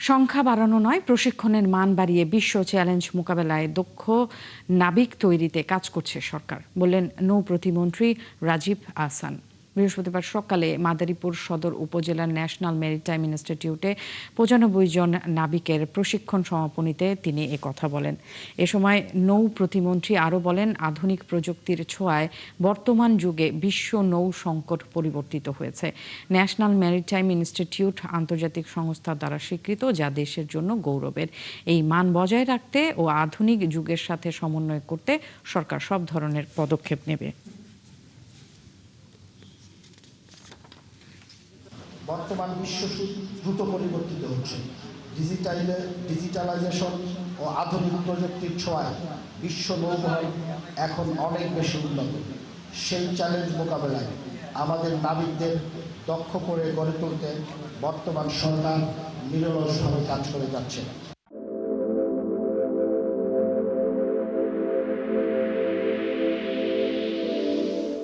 সংখ্যা বাড়ানো নয়, প্রশিক্ষণের মান বাড়িয়ে বিশ্ব চ্যালেঞ্জ মোকাবেলায় দক্ষ নাবিক তৈরিতে কাজ করছে সরকার, বললেন নৌ প্রতিমন্ত্রী রাজীব আহসান। বৃহস্পতিবার সকালে মাদারীপুর সদর উপজেলার ন্যাশনাল মেরিটাইম ইনস্টিটিউটে ৯৫ জন নাবিকের প্রশিক্ষণ সমাপনীতে তিনি কথা বলেন। এ সময় নৌ প্রতিমন্ত্রী আরও বলেন, আধুনিক প্রযুক্তির ছোঁয়ায় বর্তমান যুগে বিশ্ব নৌ সংকট পরিবর্তিত হয়েছে। ন্যাশনাল মেরিটাইম ইনস্টিটিউট আন্তর্জাতিক সংস্থা দ্বারা স্বীকৃত, যা দেশের জন্য গৌরবের। এই মান বজায় রাখতে ও আধুনিক যুগের সাথে সমন্বয় করতে সরকার সব ধরনের পদক্ষেপ নেবে। বর্তমান বিশ্ব দ্রুত পরিবর্তিত হচ্ছে। ডিজিটালাইজেশন ও আধুনিক প্রযুক্তির ছোঁয়ায় বিশ্ব নৌবহর এখন অনেক বেশি উন্নত। সেই চ্যালেঞ্জ মোকাবেলায় আমাদের নাবিকদের দক্ষ করে গড়ে তুলতে বর্তমান সরকার নিরলসভাবে কাজ করে যাচ্ছে।